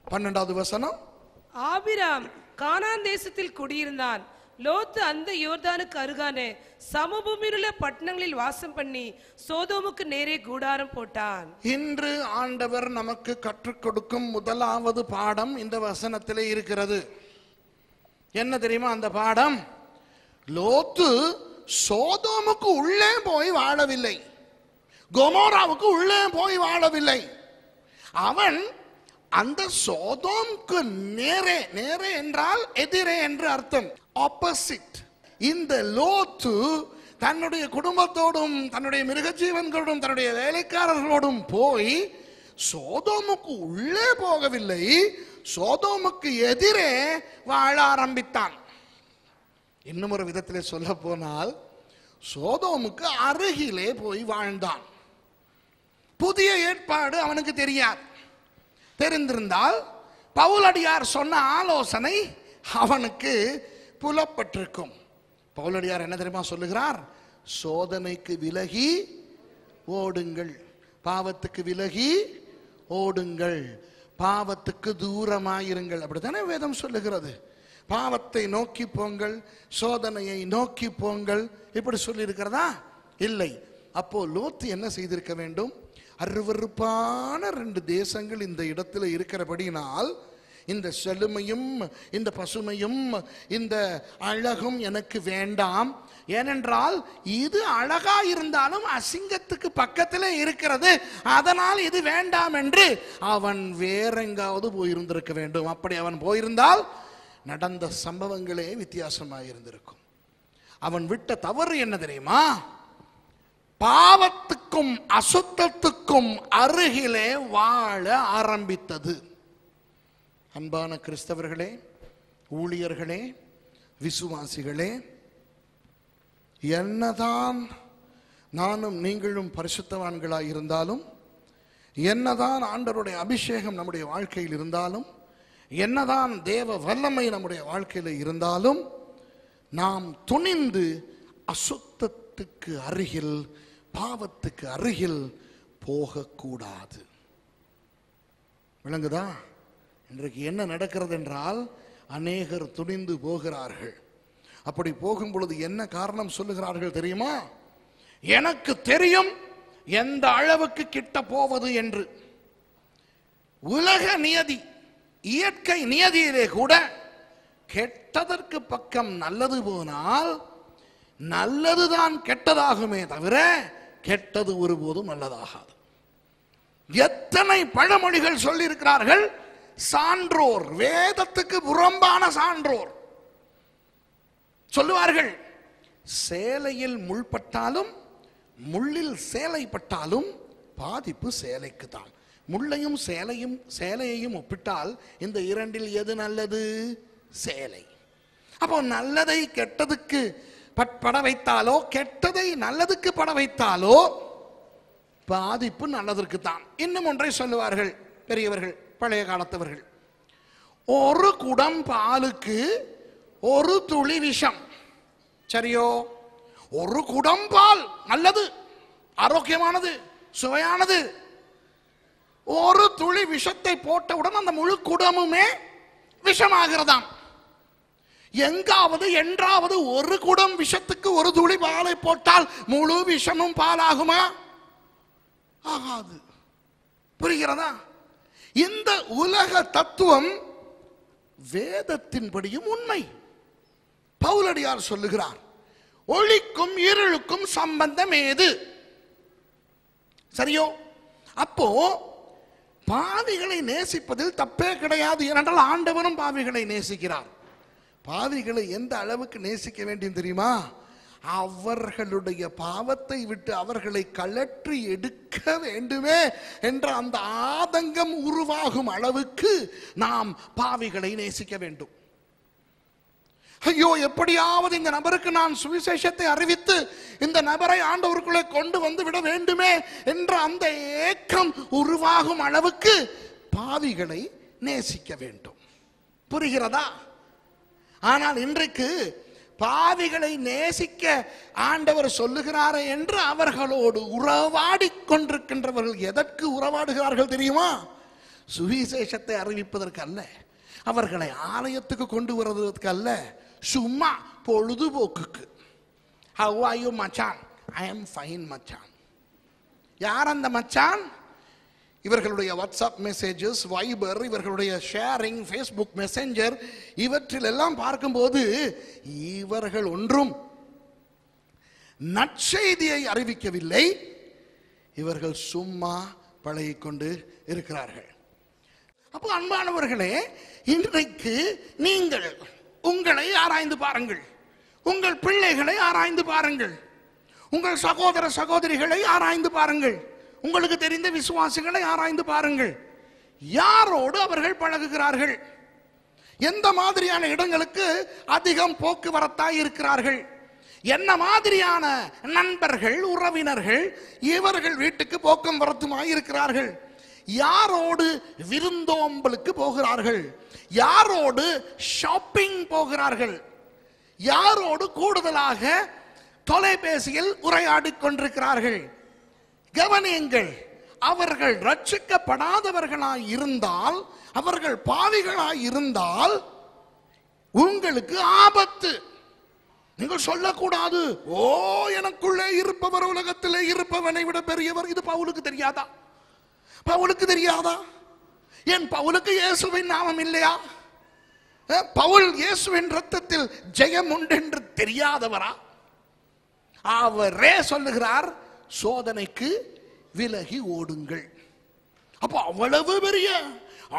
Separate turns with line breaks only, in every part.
12வது வசனம்.
ஆபிராம் கானான் தேசத்தில் குடியிருந்தான். லோத்து அந்த யோர்தானுக்கு அருகான சமபூமியிலுள்ள பட்டணங்களில் வாசம் பண்ணி சோதோமுக்கு நேரே கூடாரம் போட்டான்.
இன்று ஆண்டவர் நமக்கு கற்றுக் கொடுக்கும் முதலாவது பாடம் இந்த வசனத்திலே இருக்கிறது. என்ன தெரியுமா அந்த பாடம்? லோத்து சோதோமுக்கு உள்ளே போய் வாழவில்லை, கொமோராவுக்கு உள்ளே போய் வாழவில்லை. அவன் அந்த சோதோமுக்கு நேரே, நேரே என்றால் எதிரே என்று அர்த்தம், ஆப்போசிட். இந்த லோத்து தன்னுடைய குடும்பத்தோடும் தன்னுடைய மிருகஜீவன்களோடும் தன்னுடைய வேலைக்காரர்களோடும் போய் சோதோமுக்கு உள்ளே போகவில்லை, சோதோமுக்கு எதிரே வாழ ஆரம்பித்தான். இன்னும் ஒரு விதத்திலே சொல்ல போனால் சோதோமுக்கு அருகிலே போய் வாழ்ந்தான். புதிய ஏற்பாடு அவனுக்கு தெரியாது. தெரிந்திருந்தால் பவுலடியார் சொன்ன ஆலோசனை அவனுக்கு புலப்பட்டிருக்கும். பவுலடியார் என்ன தெரியுமா சொல்லுகிறார்? சோதனைக்கு விலகி ஓடுங்கள், பாவத்துக்கு விலகி ஓடுங்கள், பாவத்துக்கு தூரமாயிருங்கள். அப்படித்தானே வேதம் சொல்லுகிறது. பாவத்தை நோக்கி போங்கள், சோதனையை நோக்கி போங்கள், இப்படி சொல்லி இருக்கிறதா? இல்லை. அப்போ லோத்து என்ன செய்திருக்க வேண்டும்? அருவருப்பான 2 தேசங்கள் இந்த இடத்துல இருக்கிறபடினால் இந்த செழுமையும் இந்த பசுமையும் இந்த அழகும் எனக்கு வேண்டாம். ஏனென்றால் இது அழகா இருந்தாலும் அசிங்கத்துக்கு பக்கத்திலே இருக்கிறது, அதனால் இது வேண்டாம் என்று அவன் வேற எங்காவது போயிருந்திருக்க வேண்டும். அப்படி அவன் போயிருந்தால் நடந்த சம்பவங்களே வித்தியாசமாக இருந்திருக்கும். அவன் விட்ட தவறு என்ன தெரியுமா? பாவத்துக்கும் அசுத்தத்துக்கும் அருகிலே வாழ ஆரம்பித்தது. அன்பான கிறிஸ்தவர்களே, ஊழியர்களே, விசுவாசிகளே, என்னதான் நானும் நீங்களும் பரிசுத்தவான்களாய் இருந்தாலும், என்னதான் ஆண்டவருடைய அபிஷேகம் நம்முடைய வாழ்க்கையில் இருந்தாலும், என்னதான் தேவ வல்லமை நம்முடைய வாழ்க்கையில் இருந்தாலும், நாம் துணிந்து அசுத்தத்துக்கு அருகில், பாவத்துக்கு அருகில் போகக்கூடாது. விளங்குதா? இன்றைக்கு என்ன நடக்கிறது என்றால், அநேகர் துணிந்து போகிறார்கள். அப்படி போகும் பொழுது என்ன காரணம் சொல்லுகிறார்கள் தெரியுமா? எனக்கு தெரியும் எந்த அளவுக்கு கிட்ட போவது என்று. உலக நியதி, இயற்கை நியதியிலே கூட கெட்டதற்கு பக்கம் நல்லது போனால் நல்லதுதான் கெட்டதாகுமே தவிர கெட்டது ஒருபோதும் நல்லதாகாது. எத்தனை பழமொழிகள் சொல்லி இருக்கிறார்கள். சான்றோர், வேதத்துக்கு புறம்பான சான்றோர் சொல்லுவார்கள், சேலையில் முள் பட்டாலும் முள்ளில் சேலை பட்டாலும் பாதிப்பு சேலைக்கு தான். முள்ளையும் சேலையையும் ஒப்பிட்டால் இந்த இரண்டில் எது நல்லது? சேலை. அப்போ நல்லதை கெட்டதுக்கு பட வைத்தாலோ, கெட்டதை நல்லதுக்கு பட வைத்தாலோ பாதிப்பு நல்லதற்கு தான். இன்னும் ஒன்றை சொல்லுவார்கள் பெரியவர்கள், பழைய காலத்தவர்கள், ஒரு குடம் பாலுக்கு ஒரு துளி விஷம். சரியோ? ஒரு குடம் பால் நல்லது, ஆரோக்கியமானது, சுவையானது. ஒரு துளி விஷத்தை போட்டவுடன் அந்த முழு குடமுமே விஷமாகிறதாம். எங்காவது என்றாவது ஒரு குடம் விஷத்துக்கு ஒரு துளி பாலை போட்டால் முழு விஷமும் பாலாகுமா? ஆகாது. புரிகிறதா? இந்த உலக தத்துவம் வேதத்தின்படியும் உண்மை. பவுலடியார் சொல்லுகிறார், ஒளிக்கும் இருளுக்கும் சம்பந்தம் ஏது? சரியோ? அப்போ பாவிகளை நேசிப்பதில் தப்பே கிடையாது. ஏனென்றால் ஆண்டவனும் பாவிகளை நேசிக்கிறார். பாவிகளை எந்த அளவுக்கு நேசிக்க வேண்டும் தெரியுமா? அவர்களுடைய பாவத்தை விட்டு அவர்களை கழற்றி எடுக்க வேண்டுமே என்ற அந்த ஆதங்கம் உருவாகும் அளவுக்கு நாம் பாவிகளை நேசிக்க வேண்டும். ஐயோ, எப்படியாவது இந்த நபருக்கு நான் சுவிசேஷத்தை அறிவித்து இந்த நபரை ஆண்டவருக்குள்ளே கொண்டு வந்து விட வேண்டுமே என்ற அந்த ஏக்கம் உருவாகும் அளவுக்கு பாவிகளை நேசிக்க வேண்டும். புரிகிறதா? ஆனால் இன்றைக்கு பாவிகளை நேசிக்க ஆண்டவர் சொல்லுகிறாரே என்று அவர்களோடு உறவாடி கொண்டிருக்கின்றவர்கள் எதற்கு உறவாடுகிறார்கள் தெரியுமா? சுவிசேஷத்தை அறிவிப்பதற்கு அல்ல, அவர்களை ஆலயத்துக்கு கொண்டு வருவதற்கு அல்ல, சும்மா பொழுதுபோக்குக்கு. How are you மச்சான்? I am fine மச்சான். யார் அந்த மச்சான்? இவர்களுடைய வாட்ஸ்அப் மெசேஜஸ், வைபர், இவர்களுடைய ஷேரிங், ஃபேஸ்புக் மெசஞ்சர், இவற்றில் எல்லாம் பார்க்கும்போது இவர்கள் ஒன்றும் நற்செய்தியை அறிவிக்கவில்லை. இவர்கள் சும்மா பழகிக்கொண்டு இருக்கிறார்கள். அப்போ அன்பானவர்களே, இன்றைக்கு நீங்கள் உங்களை ஆராய்ந்து பாருங்கள், உங்கள் பிள்ளைகளை ஆராய்ந்து பாருங்கள், உங்கள் சகோதர சகோதரிகளை ஆராய்ந்து பாருங்கள், உங்களுக்கு தெரிந்த விசுவாசிகளை ஆராய்ந்து பாருங்கள். யாரோடு அவர்கள் பழகுகிறார்கள்? எந்த மாதிரியான இடங்களுக்கு அதிகம் போக்குவரத்தாய் இருக்கிறார்கள்? என்ன மாதிரியான நண்பர்கள், உறவினர்கள் இவர்கள் வீட்டுக்கு போக்கும் வரத்துமாய் இருக்கிறார்கள்? யாரோடு விருந்தோம்பலுக்கு போகிறார்கள்? யாரோடு ஷாப்பிங் போகிறார்கள்? யாரோடு கூடுதலாக தொலைபேசியில் உரையாடிக் கொண்டிருக்கிறார்கள்? கவனியுங்கள், அவர்கள் ரட்சிக்கப்படாதவர்களாய் இருந்தால், அவர்கள் பாவிகளாய் இருந்தால் உங்களுக்கு ஆபத்து. நீங்கள் சொல்லக்கூடாது, ஓ எனக்குள்ளே இருப்பவர் உலகத்திலே இருப்பவனை விட பெரியவர். இது பவுலுக்கு தெரியாதா? பவுலுக்கு தெரியாதா? ஏன் பவுலுக்கு இயேசுவின் நாமம் இல்லையா? பவுல் இயேசுவின் ரத்தத்தில் ஜெயம் உண்டு என்று தெரியாதவரா? அவரே சொல்லுகிறார், சோதனைக்கு விலகி ஓடுங்கள். அப்போ அவ்வளவு பெரிய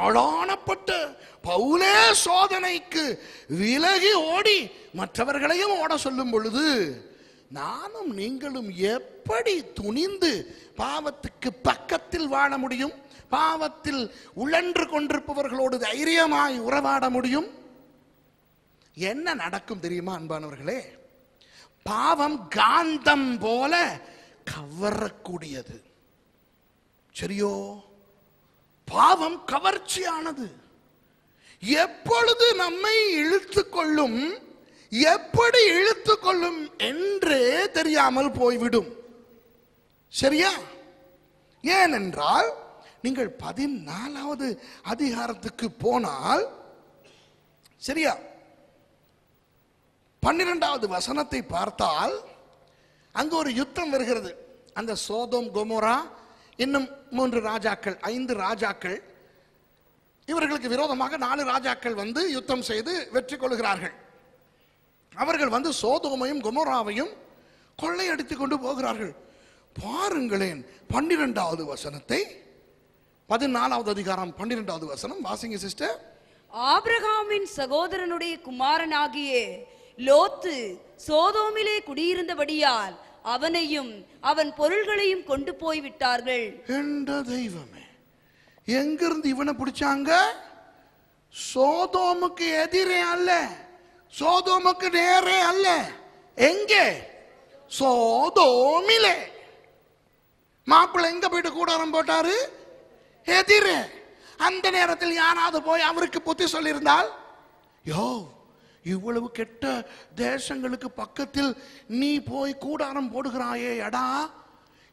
ஆளானப்பட்ட பவுலே சோதனைக்கு விலகி ஓடி மற்றவர்களையும் ஓட சொல்லும் பொழுது, நானும் நீங்களும் எப்படி துணிந்து பாவத்துக்கு பக்கத்தில் வாழ முடியும்? பாவத்தில் உழன்று கொண்டிருப்பவர்களோடு தைரியமாய் உறவாட முடியும்? என்ன நடக்கும் தெரியுமா அன்பானவர்களே? பாவம் காந்தம் போல கவரக்கூடியது. சரியோ? பாவம் கவர்ச்சியானது. எப்பொழுது நம்மை இழுத்துக்கொள்ளும், எப்படி இழுத்துக்கொள்ளும் என்றே தெரியாமல் போய்விடும். சரியா? ஏனென்றால் நீங்கள் 14வது அதிகாரத்துக்கு போனால், சரியா, 12வது வசனத்தை பார்த்தால் அங்கு ஒரு யுத்தம் வருகிறது. அந்த சோதோம் கொமோரா இன்னும் 3 ராஜாக்கள், 5 ராஜாக்கள், இவர்களுக்கு விரோதமாக 4 ராஜாக்கள் வந்து யுத்தம் செய்து வெற்றி கொள்கிறார்கள். அவர்கள் வந்து சோதோமையும் கொமோராவையும் கொள்ளையடித்துக் கொண்டு போகிறார்கள். பாருங்களேன் 12வது வசனத்தை, 14வது அதிகாரம் 12வது வசனம் வாசிங்க சிஸ்டர்.
ஆபிரகாமின் சகோதரனுடைய குமாரனாகிய லோத்து சோதோமிலே குடியிருந்தபடியால் அவனையும் அவன் பொருள்களையும் கொண்டு போய் விட்டார்கள். என்ற
தெய்வமே, எங்கிருந்து இவனை பிடிச்சாங்க? சோதோமுக்கு எதிரே அல்ல, சோதோமுக்கு நேரே அல்ல. எங்கே? சோதோமிலே. மாப்பிள்ளை எங்க போயிட்டு கூடாரம் போட்டாரு? எதிரே. அந்த நேரத்தில் யாராவது போய் அவருக்கு புத்தி சொல்லியிருந்தால், யோ இவ்வளவு கெட்ட தேசங்களுக்கு பக்கத்தில் நீ போய் கூடாரம் போடுகிறாயே அடா,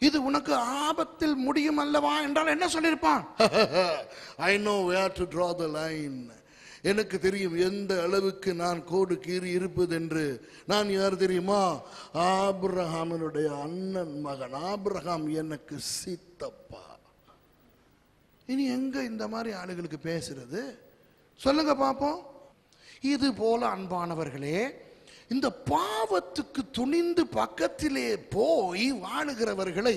இது உனக்கு ஆபத்தில் முடியும் அல்லவா என்றால் என்ன சொல்லியிருப்பான்? I know where to draw the line. எனக்கு தெரியும் எந்த அளவுக்கு நான் கோடு கீறி இருப்பது என்று. நான் யார் தெரியுமா? ஆபிரகாமினுடைய அண்ணன் மகன். ஆபிரகாம் எனக்கு சித்தப்பா. இனி எங்க இந்த மாதிரி ஆளுகளுக்கு பேசுறது? சொல்லுங்க பாப்போம். இது போல அன்பானவர்களே, இந்த பாவத்துக்கு துணிந்து பக்கத்திலே போய் வாழுகிறவர்களை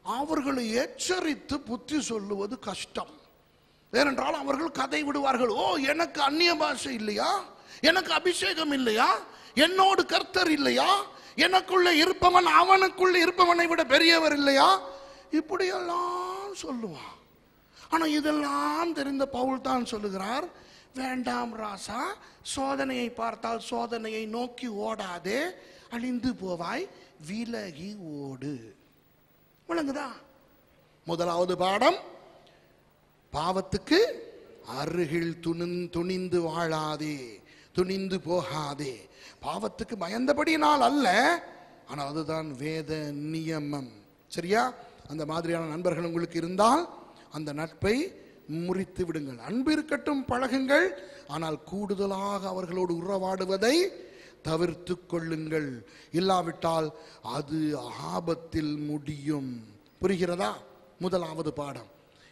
அவர்களை எச்சரித்து புத்தி சொல்லுவது கஷ்டம். ஏனென்றால் அவர்கள் கதை விடுவார்கள். ஓ எனக்கு அந்நிய பாஷை இல்லையா? எனக்கு அபிஷேகம் இல்லையா? என்னோடு கர்த்தர் இல்லையா? எனக்குள்ள இருப்பவன் அவனுக்குள்ள இருப்பவனை விட பெரியவர் இல்லையா? இப்படியெல்லாம் சொல்லுவான். ஆனா இதெல்லாம் தெரிந்த பவுல் தான் சொல்லுகிறார், வேண்டாம் ராசா, சோதனையை பார்த்தால் சோதனையை நோக்கி ஓடாதே, அழிந்து போவாய், விலகி ஓடு. விளங்குதா? முதலாவது பாடம், பாவத்துக்கு அருகில் துணிந்து வாழாதே, துணிந்து போகாதே. பாவத்துக்கு பயந்தபடியினால் அல்ல, ஆனால் அதுதான் வேத நியமம். சரியா? அந்த மாதிரியான நண்பர்கள் உங்களுக்கு இருந்தால் அந்த நட்பை முறித்து விடுங்கள். அன்பு இருக்கட்டும், பழகுங்கள், ஆனால் கூடுதலாக அவர்களோடு உறவாடுவதை தவிர்த்து கொள்ளுங்கள். இல்லாவிட்டால் அது ஆபத்தில் முடியும். புரிகிறதா? முதலாவது பாடம்.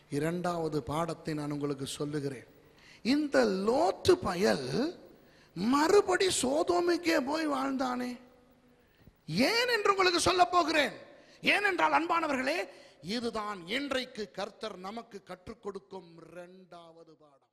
இரண்டாவது பாடத்தை நான் உங்களுக்கு சொல்லுகிறேன். இந்த லோத்து பயல் மறுபடி சோதோமுக்கே போய் வாழ்ந்தானே, ஏன் என்று உங்களுக்கு சொல்ல போகிறேன். ஏனென்றால் அன்பானவர்களே, இதுதான் இன்றைக்கு கர்த்தர் நமக்கு கற்றுக் கொடுக்கும் இரண்டாவது பாடம்.